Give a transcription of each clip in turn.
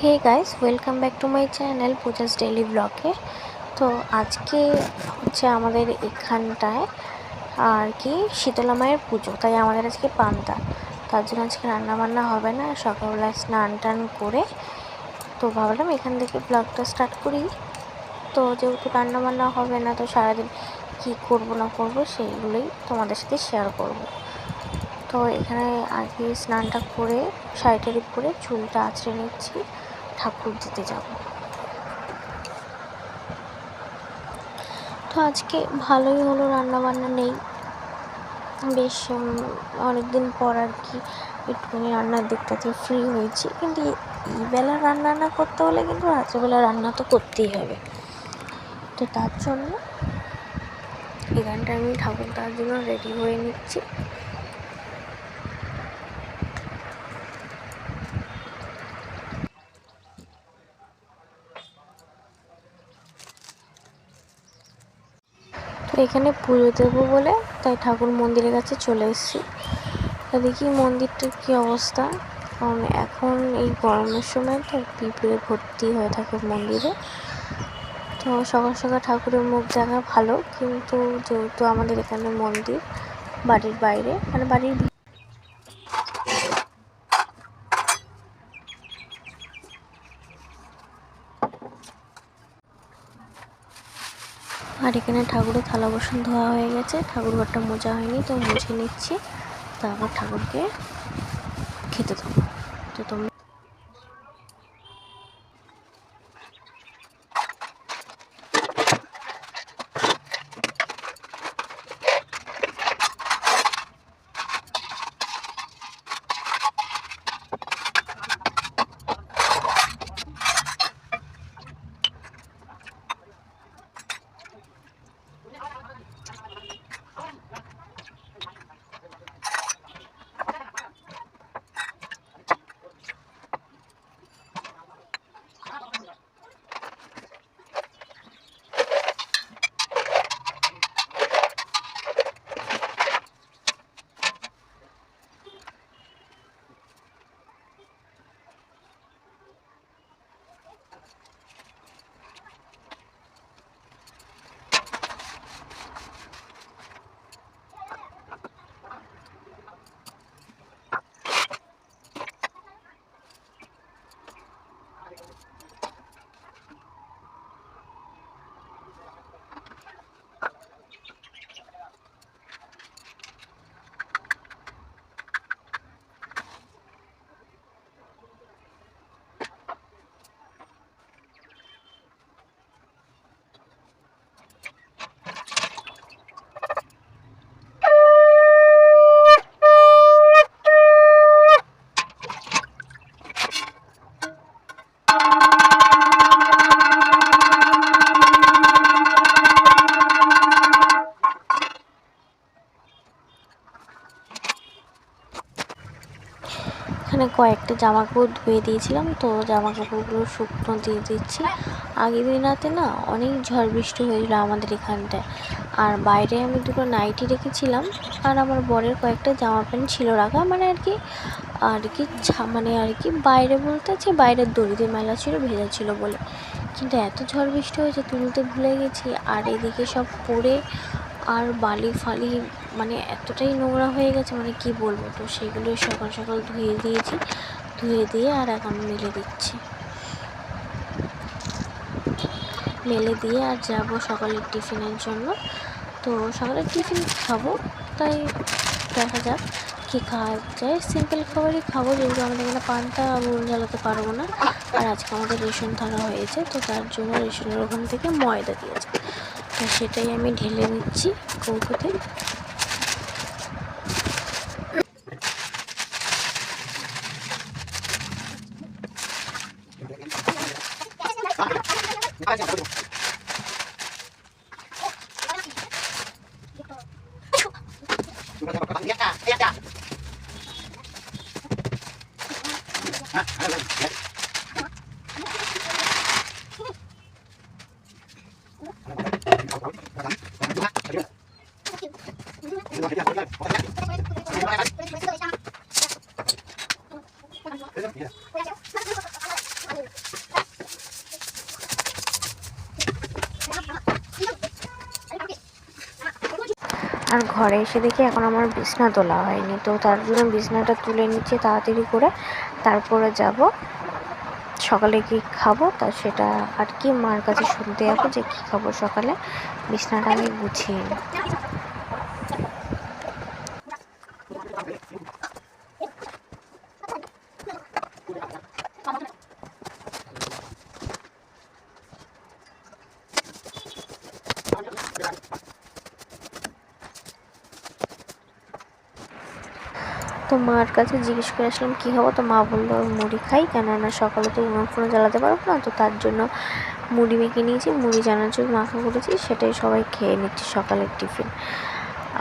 Hey guys, welcome back to my channel Puja's daily ব্লগে। তো আজকে হচ্ছে আমাদের এখানটায় আর কি শীতলা মায়ের পুজো, তাই আমাদের আজকে পান্তা। তার জন্য আজকে রান্নাবান্না হবে না, সকালবেলা স্নান টান করে তো ভাবলাম এখান থেকে ব্লগটা স্টার্ট করি। তো যেহেতু রান্নাবান্না হবে না, তো সারাদিন কী করবো না করবো সেইগুলোই তোমাদের সাথে শেয়ার করব। তো এখানে আগে স্নানটা করে শাড়ি পরে চুলটা আঁচড়ে নিচ্ছি, ঠাকুর দিতে যাব। তো আজকে ভালোই হলো, রান্নাবান্না নেই, বেশ অনেকদিন পর আর কি একটুখানি রান্নার দিকটাতে ফ্রি হয়েছি। কিন্তু এই বেলা রান্না না করতে হলে কিন্তু রাত্রেবেলা রান্না তো করতেই হবে। তো তার জন্য এখানটা আমি ঠাকুর দেওয়ার জন্য রেডি হয়ে নিচ্ছি। তো এখানে পুজো দেবো বলে তাই ঠাকুর মন্দিরের কাছে চলে এসেছি। দেখি মন্দিরটার কী অবস্থা, কারণ এখন এই গরমের সময় তো পিঁপড়ে ভর্তি হয়ে থাকে মন্দিরে। তো সকাল সকাল ঠাকুরের মুখ দেখা ভালো, কিন্তু যেহেতু আমাদের এখানে মন্দির বাড়ির বাইরে, মানে বাড়ির আর এখানে ঠাকুরের থালা বাসন ধোয়া হয়ে গেছে, ঠাকুর ঘরটা মোজা হয়নি, তো মুছে নিচ্ছি, তারপর ঠাকুরকে খেতে দেবো। তো তোমরা এখানে কয়েকটা জামা কাপড় ধুয়ে দিয়েছিলাম, তো জামা কাপড়গুলো শুকনো দিয়ে দিচ্ছি। আগের দিন রাতে না অনেক ঝড় বৃষ্টি হয়েছিল আমাদের এখানটায়, আর বাইরে আমি দুটো নাইটি রেখেছিলাম, আর আমার বরের কয়েকটা জামা প্যান্ট ছিল রাখা, মানে আর কি বাইরে বলতে হচ্ছে বাইরের দড়িতে মেলা ছিল, ভেজা ছিল বলে। কিন্তু এত ঝড় বৃষ্টি হয়েছে তুলতে ভুলে গেছি, আর এদিকে সব পড়ে আর বালি ফালি মানে এতটাই নোংরা হয়ে গেছে, মানে কি বলবো। তো সেগুলোই সকাল সকাল ধুয়ে দিয়েছি, ধুয়ে দিয়ে আর এখন মেলে দিচ্ছি, মেলে দিয়ে আর যাবো সকালের টিফিনের জন্য। তো সকালের টিফিন খাবো, তাই দেখা যাক কী খাওয়া যায়। সিম্পল খাবারই খাবো, যেহেতু আমাদের এখানে পান্তা আগুন জ্বালাতে পারবো না। আর আজকে আমাদের রেশন ধরা হয়েছে, তো তার জন্য রেশনের ওখান থেকে ময়দা দিয়েছে, তো সেটাই আমি ঢেলে নিচ্ছি কৌটোতে। আর ঘরে এসে দেখি এখন আমার বিছনা তোলা হয়নি, তো তার জন্য বিছনাটা তুলে নিচ্ছি তাড়াতাড়ি করে। তারপরে যাব সকালে কি খাবো, তা সেটা আর কি মার কাছে শুনতে যাবো যে কী খাবো সকালে। বিছনাটা আমি গুছিয়ে নিই। তো মার কাছে জিজ্ঞেস করে আসলাম কী খাবো, তো মা বললো মুড়ি খাই, কেননা সকালে তো উনুন ফুনুন জ্বালাতে পারবো না, তো তার জন্য মুড়ি মেখে নিয়েছি, মুড়ি চানাচুর মাখা করেছি, সেটাই সবাই খেয়ে নিচ্ছি সকালের টিফিন।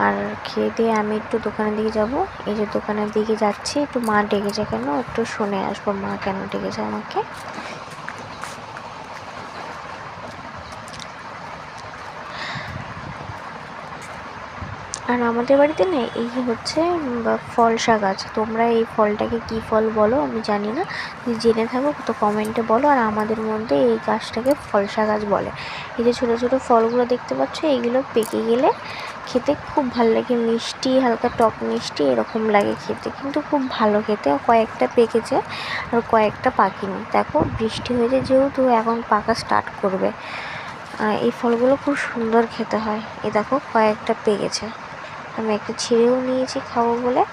আর খেয়ে দিয়ে আমি একটু দোকানের দিকে যাব। এই যে দোকানের দিকে যাচ্ছি, একটু মা ডেকেছে কেন একটু শুনে আসবো মা কেন ডেকেছে আমাকে। আর আমাদের বাড়িতে না এই হচ্ছে ফলসা গাছ। তোমরা এই ফলটাকে কী ফল বলো আমি জানি না, যদি জেনে থাকো তো কমেন্টে বলো। আর আমাদের মধ্যে এই গাছটাকে ফলসা গাছ বলে। এই যে ছোটো ছোটো ফলগুলো দেখতে পাচ্ছ, এইগুলো পেকে গেলে খেতে খুব ভালো লাগে, মিষ্টি হালকা টক মিষ্টি এরকম লাগে খেতে, কিন্তু খুব ভালো খেতে। কয়েকটা পেকেছে আর কয়েকটা পাকেনি। দেখো বৃষ্টি হয়েছে যেহেতু এখন পাকা স্টার্ট করবে। এই ফলগুলো খুব সুন্দর খেতে হয়। এই দেখো কয়েকটা পেকেছে, আমি একটা ছিঁড়েও নিয়েছি খাবো বলে।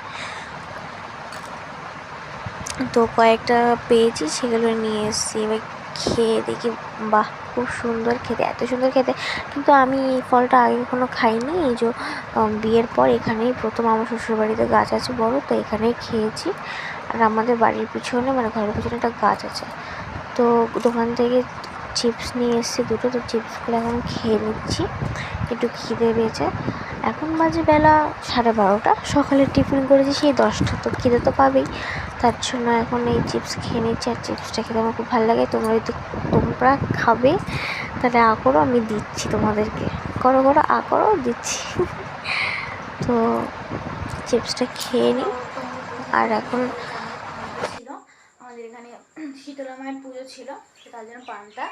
তো কয়েকটা পেয়েছি, সেগুলো নিয়ে এসেছি। এবার খেয়ে দেখি, বাহ খুব সুন্দর খেতে, এত সুন্দর খেতে। কিন্তু আমি এই ফলটা আগে কখনো খাইনি। এই যে বিয়ের পর এখানেই প্রথম আমার শ্বশুরবাড়িতে গাছ আছে বড়, তো এখানেই খেয়েছি। আর আমাদের বাড়ির পিছনে মানে ঘরের পিছনে একটা গাছ আছে। তো দোকান থেকে চিপস নিয়ে এসেছি দুটো, তো চিপসগুলো এখন খেয়ে নিচ্ছি, একটু খিদে পেয়েছে। এখন বাজে বেলা 12:30, সকালে টিফিন করেছি সেই 10টা, তো খিদে তো পাবেই। তার জন্য এখন এই চিপস খেয়ে নিচ্ছি। আর চিপসটা খেতে আমার খুব ভালো লাগে। তোমরা খাবে তাহলে করো, আমি দিচ্ছি তোমাদেরকে, করো করো করো দিচ্ছি। তো চিপসটা খেয়ে নিই। আর এখন ছিল আমাদের এখানে শীতলা মায়ের পুজো ছিল, তার জন্য পান্তা।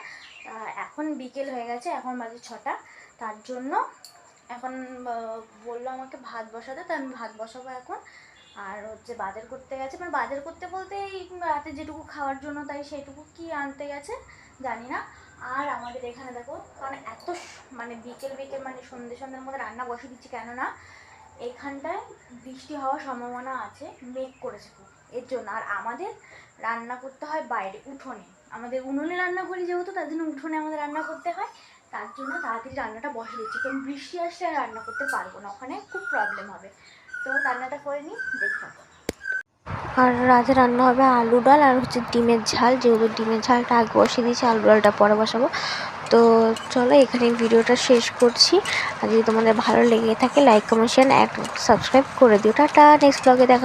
এখন বিকেল হয়ে গেছে, এখন বাজে 6টা। তার জন্য এখন বললো আমাকে ভাত বসাতে, তো আমি ভাত বসাবো এখন। আর হচ্ছে বাজার করতে গেছে, মানে বাজার করতে বলতে এই রাতে যেটুকু খাওয়ার জন্য, তাই সেটুকু কি আনতে গেছে জানি না। আর আমাদের এখানে দেখো, কারণ এত মানে বিকেল মানে সন্ধ্যের মধ্যে রান্না বসে দিচ্ছি, কেননা এইখানটায় বৃষ্টি হওয়ার সম্ভাবনা আছে, মেঘ করেছে খুব, এর জন্য। আর আমাদের রান্না করতে হয় বাইরে উঠোনে, আমাদের উনুনে রান্না করি যেহেতু, তার জন্য উঠোনে আমাদের রান্না করতে হয়। তার জন্য তাড়াতাড়ি রান্নাটা বসে দিচ্ছি, কারণ বৃষ্টি আসলে আর রান্না করতে পারবো না, ওখানে খুব প্রবলেম হবে। তো রান্নাটা করে নিই, দেখো। আর রাতে রান্না হবে আলু ডাল আর হচ্ছে ডিমের ঝাল, যেহেতু ডিমের ঝালটা আগে বসিয়ে দিয়েছি, আলু ডালটা পরে বসাবো। তো চলো এখানে ভিডিওটা শেষ করছি। আর যদি তোমাদের ভালো লেগে থাকে like comment share and subscribe করে দিও। টাটা, নেক্সট ব্লগে দেখা।